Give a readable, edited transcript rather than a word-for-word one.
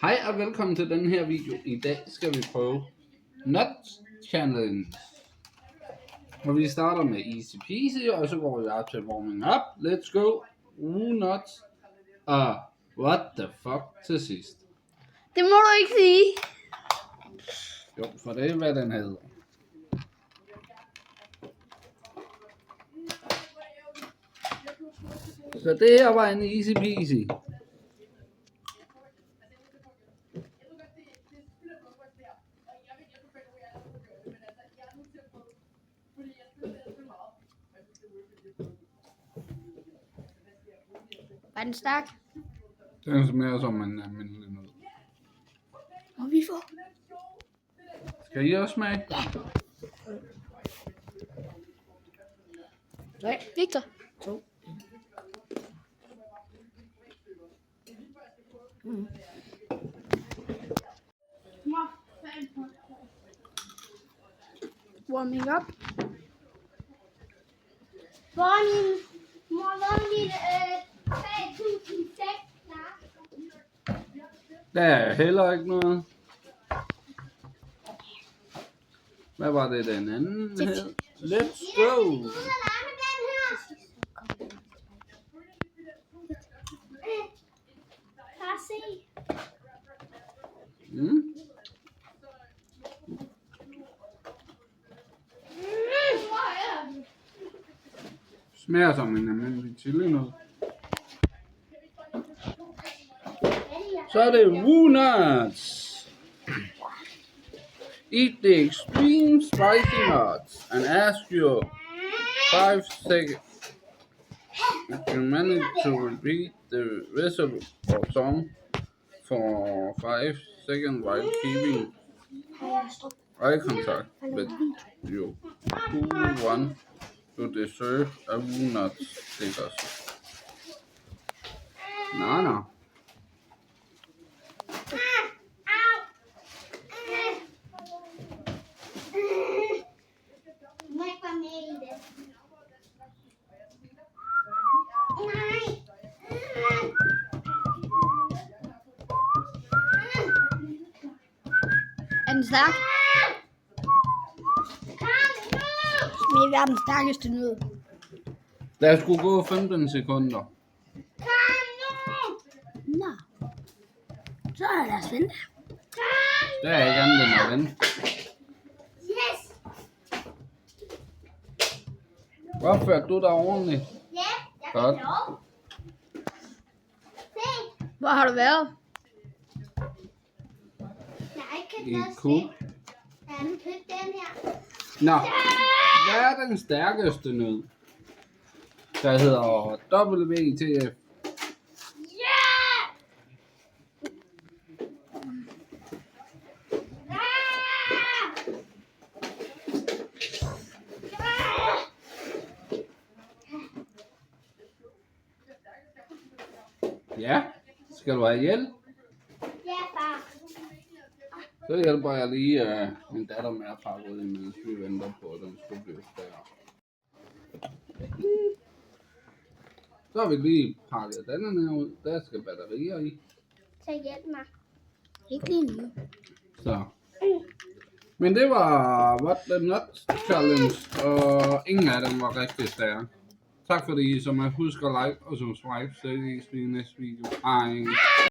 Hej og velkommen til den her video. I dag skal vi prøve Nut Challenge. Og vi starter med easy peasy, og så går vi op til warming up. Let's go. Nuts. Og what the fuck til sidst. Det må du ikke sige. Jo, for det er hvad den hedder. Så det her var en easy peasy. Var den stærk? Den smager som en almindelig nød. Må vi få? Skal I også smage? Ja. Nej, Victor. 2. Warming up. Bonnie, hvordan dit 3006 klar? Der er heller ikke noget. Hvad var det den anden hed? Let's go! Ud og lege med den her. Bare se. Mm. Smager som en almindelig chilinød. Så er det Nuts. Eat the extreme spicy nuts and ask your 5 seconds. If you manage to repeat the recipe or song for 5 seconds while keeping eye contact with you, who won to deserve a nut stickers. No. Du må ikke være med i det. Nej. Er den stærk? Det er verdens stærkeste nød. Der skulle gå 15 sekunder. Nå. Så er det altså vente. Der er ikke andet end at vente. Yes. Opførte du dig ordentligt? Ja, jeg Godt. kan lov. Se. Hvor har du været? Jeg kan I godt kunne. se. Jeg har købt den her. Nå, hvad er den stærkeste nød? Der hedder WTF. Ja, skal du have hjælp? Ja, far. Så hjælper jeg lige min datter med at pakke ud, mens vi venter på, at den skulle blive større. Så har vi lige pakket denne her ud. Der skal batterier i. Så hjælp mig. Ikke lige nu. Så. Men det var What the Nut Challenge, og ingen af dem var rigtig stærke. Tak fordi I så meget. Husk at like og subscribe, så ses vi i næste video. Hej.